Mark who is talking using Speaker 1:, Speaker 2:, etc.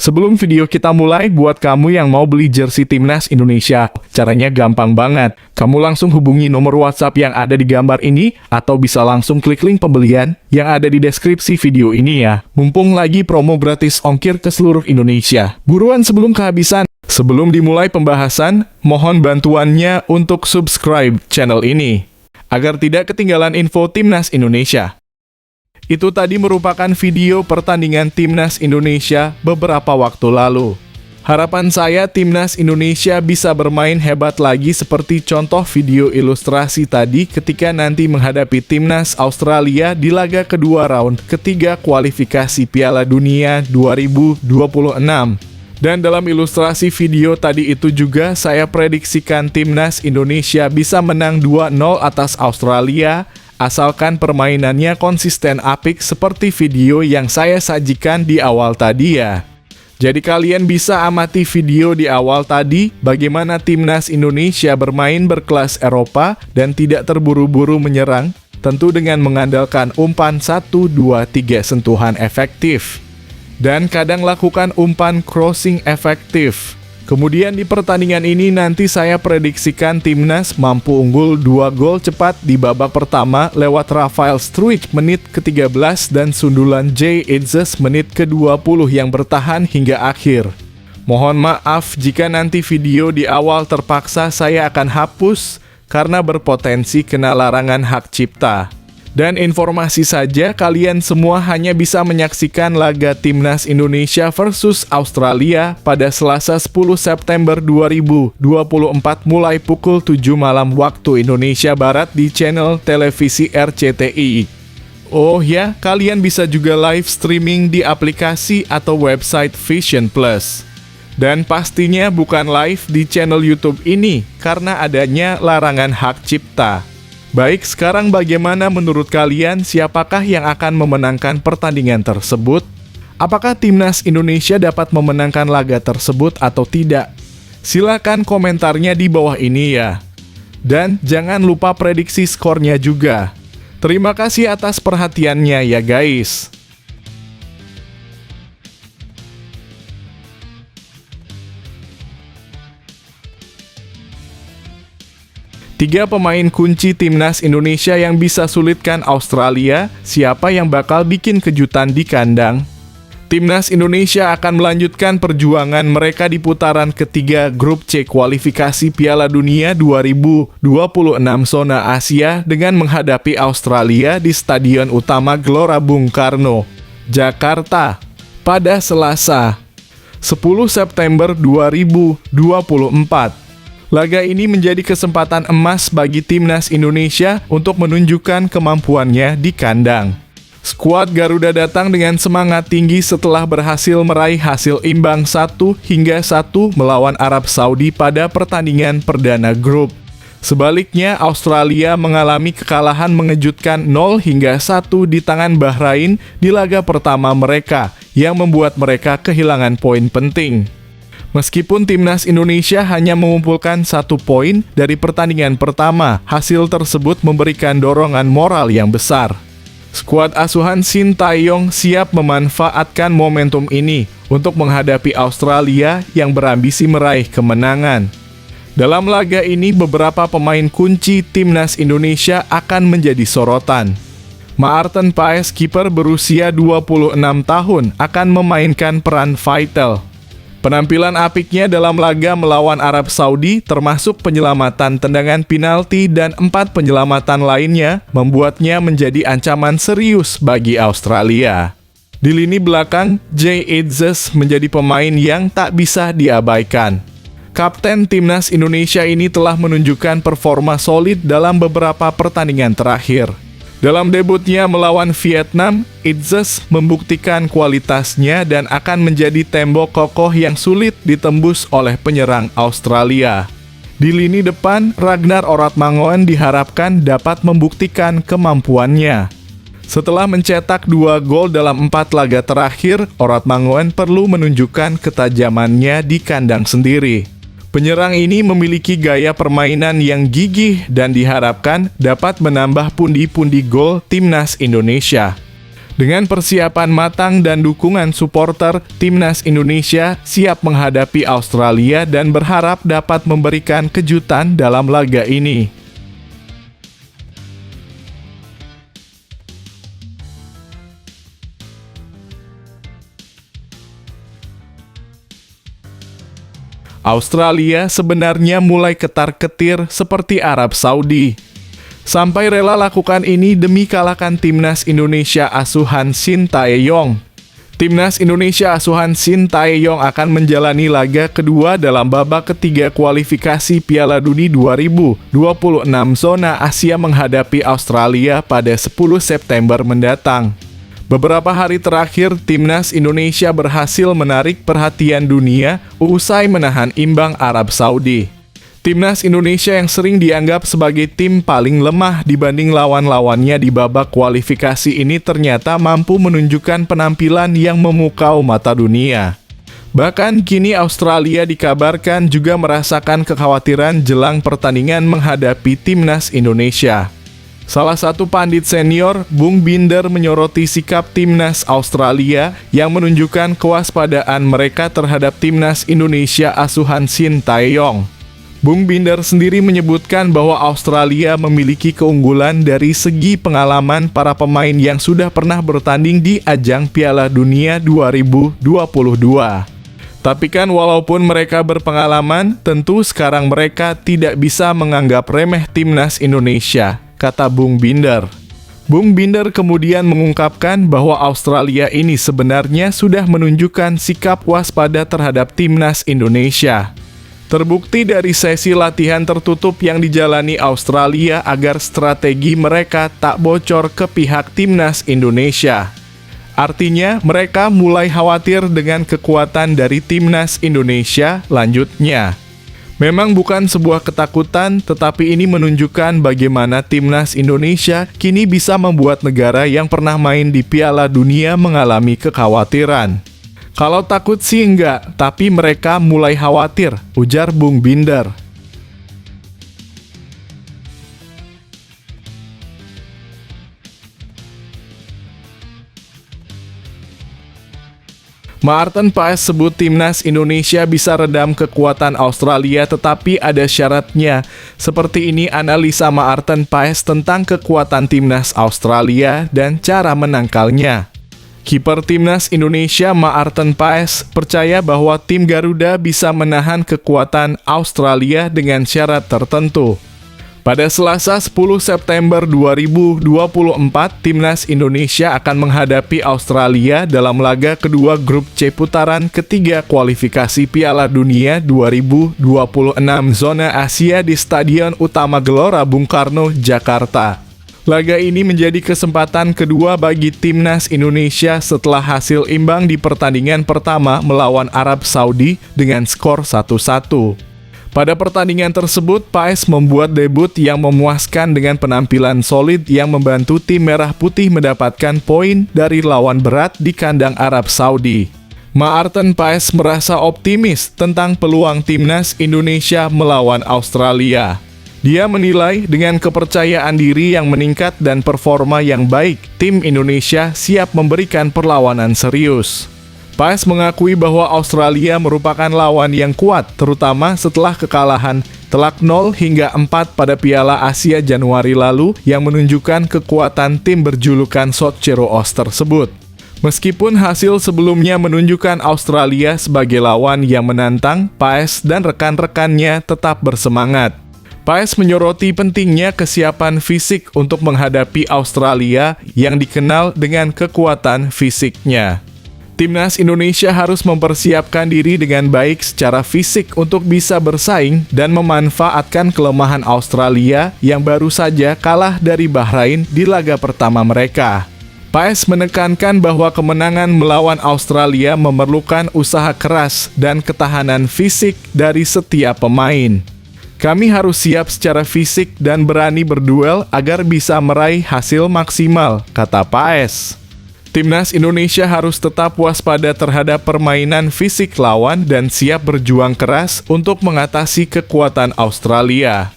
Speaker 1: Sebelum video kita mulai, buat kamu yang mau beli jersey Timnas Indonesia, caranya gampang banget. Kamu langsung hubungi nomor WhatsApp yang ada di gambar ini, atau bisa langsung klik link pembelian yang ada di deskripsi video ini ya. Mumpung lagi promo gratis ongkir ke seluruh Indonesia. Buruan sebelum kehabisan. Sebelum dimulai pembahasan, mohon bantuannya untuk subscribe channel ini, agar tidak ketinggalan info Timnas Indonesia. Itu tadi merupakan video pertandingan Timnas Indonesia beberapa waktu lalu. Harapan saya Timnas Indonesia bisa bermain hebat lagi seperti contoh video ilustrasi tadi ketika nanti menghadapi Timnas Australia di laga kedua round ketiga kualifikasi Piala Dunia 2026. Dan dalam ilustrasi video tadi itu juga saya prediksikan Timnas Indonesia bisa menang 2-0 atas Australia, asalkan permainannya konsisten apik seperti video yang saya sajikan di awal tadi ya. Jadi kalian bisa amati video di awal tadi bagaimana Timnas Indonesia bermain berkelas Eropa dan tidak terburu-buru menyerang, tentu dengan mengandalkan umpan 1-2-3 sentuhan efektif. Dan kadang lakukan umpan crossing efektif. Kemudian di pertandingan ini nanti saya prediksikan Timnas mampu unggul 2 gol cepat di babak pertama lewat Rafael Struijk menit ke-13 dan sundulan Jay Idzes menit ke-20 yang bertahan hingga akhir. Mohon maaf jika nanti video di awal terpaksa saya akan hapus karena berpotensi kena larangan hak cipta. Dan informasi saja, kalian semua hanya bisa menyaksikan laga Timnas Indonesia versus Australia pada Selasa 10 September 2024 mulai pukul 7 malam waktu Indonesia Barat di channel televisi RCTI. Oh ya, kalian bisa juga live streaming di aplikasi atau website Vision Plus. Dan pastinya bukan live di channel YouTube ini karena adanya larangan hak cipta. Baik, sekarang bagaimana menurut kalian siapakah yang akan memenangkan pertandingan tersebut? Apakah Timnas Indonesia dapat memenangkan laga tersebut atau tidak? Silakan komentarnya di bawah ini ya. Dan jangan lupa prediksi skornya juga. Terima kasih atas perhatiannya ya guys. Tiga pemain kunci Timnas Indonesia yang bisa sulitkan Australia, siapa yang bakal bikin kejutan di kandang? Timnas Indonesia akan melanjutkan perjuangan mereka di putaran ketiga Grup C kualifikasi Piala Dunia 2026 zona Asia dengan menghadapi Australia di Stadion Utama Gelora Bung Karno, Jakarta, pada Selasa, 10 September 2024. Laga ini menjadi kesempatan emas bagi Timnas Indonesia untuk menunjukkan kemampuannya di kandang. Skuad Garuda datang dengan semangat tinggi setelah berhasil meraih hasil imbang 1-1 melawan Arab Saudi pada pertandingan perdana grup. Sebaliknya, Australia mengalami kekalahan mengejutkan 0-1 di tangan Bahrain di laga pertama mereka, yang membuat mereka kehilangan poin penting. Meskipun Timnas Indonesia hanya mengumpulkan 1 poin dari pertandingan pertama, hasil tersebut memberikan dorongan moral yang besar. Skuad asuhan Sintayong siap memanfaatkan momentum ini untuk menghadapi Australia yang berambisi meraih kemenangan. Dalam laga ini, beberapa pemain kunci Timnas Indonesia akan menjadi sorotan. Maarten Paes, kiper berusia 26 tahun, akan memainkan peran vital. Penampilan apiknya dalam laga melawan Arab Saudi, termasuk penyelamatan tendangan penalti dan 4 penyelamatan lainnya, membuatnya menjadi ancaman serius bagi Australia. Di lini belakang, Jay Idzes menjadi pemain yang tak bisa diabaikan. Kapten Timnas Indonesia ini telah menunjukkan performa solid dalam beberapa pertandingan terakhir. Dalam debutnya melawan Vietnam, Idzes membuktikan kualitasnya dan akan menjadi tembok kokoh yang sulit ditembus oleh penyerang Australia. Di lini depan, Ragnar Oratmangoen diharapkan dapat membuktikan kemampuannya. Setelah mencetak 2 gol dalam 4 laga terakhir, Oratmangoen perlu menunjukkan ketajamannya di kandang sendiri. Penyerang ini memiliki gaya permainan yang gigih dan diharapkan dapat menambah pundi-pundi gol Timnas Indonesia. Dengan persiapan matang dan dukungan supporter, timnas Indonesia siap menghadapi Australia dan berharap dapat memberikan kejutan dalam laga ini. Australia sebenarnya mulai ketar-ketir seperti Arab Saudi. Sampai rela lakukan ini demi kalahkan timnas Indonesia asuhan Shin Tae-yong. Timnas Indonesia asuhan Shin Tae-yong akan menjalani laga kedua dalam babak ketiga kualifikasi Piala Dunia 2026 zona Asia menghadapi Australia pada 10 September mendatang. Beberapa hari terakhir, timnas Indonesia berhasil menarik perhatian dunia usai menahan imbang Arab Saudi. Timnas Indonesia yang sering dianggap sebagai tim paling lemah dibanding lawan-lawannya di babak kualifikasi ini ternyata mampu menunjukkan penampilan yang memukau mata dunia. Bahkan kini Australia dikabarkan juga merasakan kekhawatiran jelang pertandingan menghadapi timnas Indonesia. Salah satu pandit senior, Bung Binder, menyoroti sikap timnas Australia yang menunjukkan kewaspadaan mereka terhadap timnas Indonesia asuhan Shin Tae-yong. Bung Binder sendiri menyebutkan bahwa Australia memiliki keunggulan dari segi pengalaman para pemain yang sudah pernah bertanding di ajang Piala Dunia 2022. Tapi kan walaupun mereka berpengalaman, tentu sekarang mereka tidak bisa menganggap remeh timnas Indonesia, kata Bung Binder. Bung Binder kemudian mengungkapkan bahwa Australia ini sebenarnya sudah menunjukkan sikap waspada terhadap timnas Indonesia. Terbukti dari sesi latihan tertutup yang dijalani Australia agar strategi mereka tak bocor ke pihak timnas Indonesia. Artinya, mereka mulai khawatir dengan kekuatan dari timnas Indonesia, lanjutnya. Memang bukan sebuah ketakutan, tetapi ini menunjukkan bagaimana timnas Indonesia kini bisa membuat negara yang pernah main di Piala Dunia mengalami kekhawatiran. Kalau takut sih enggak, tapi mereka mulai khawatir, ujar Bung Binder. Maarten Paes sebut timnas Indonesia bisa redam kekuatan Australia tetapi ada syaratnya. Seperti ini analisa Maarten Paes tentang kekuatan timnas Australia dan cara menangkalnya. Kiper timnas Indonesia Maarten Paes percaya bahwa tim Garuda bisa menahan kekuatan Australia dengan syarat tertentu. Pada Selasa 10 September 2024, timnas Indonesia akan menghadapi Australia dalam laga kedua grup C putaran ketiga kualifikasi Piala Dunia 2026 zona Asia di Stadion Utama Gelora Bung Karno, Jakarta. Laga ini menjadi kesempatan kedua bagi timnas Indonesia setelah hasil imbang di pertandingan pertama melawan Arab Saudi dengan skor 1-1. Pada pertandingan tersebut, Paes membuat debut yang memuaskan dengan penampilan solid yang membantu tim Merah Putih mendapatkan poin dari lawan berat di kandang Arab Saudi. Maarten Paes merasa optimis tentang peluang timnas Indonesia melawan Australia. Dia menilai dengan kepercayaan diri yang meningkat dan performa yang baik, tim Indonesia siap memberikan perlawanan serius. Paes mengakui bahwa Australia merupakan lawan yang kuat, terutama setelah kekalahan telak 0 hingga 4 pada Piala Asia Januari lalu yang menunjukkan kekuatan tim berjulukan Socceroos tersebut. Meskipun hasil sebelumnya menunjukkan Australia sebagai lawan yang menantang, Paes dan rekan-rekannya tetap bersemangat. Paes menyoroti pentingnya kesiapan fisik untuk menghadapi Australia yang dikenal dengan kekuatan fisiknya. Timnas Indonesia harus mempersiapkan diri dengan baik secara fisik untuk bisa bersaing dan memanfaatkan kelemahan Australia yang baru saja kalah dari Bahrain di laga pertama mereka. Paes menekankan bahwa kemenangan melawan Australia memerlukan usaha keras dan ketahanan fisik dari setiap pemain. Kami harus siap secara fisik dan berani berduel agar bisa meraih hasil maksimal, kata Paes. Timnas Indonesia harus tetap waspada terhadap permainan fisik lawan dan siap berjuang keras untuk mengatasi kekuatan Australia.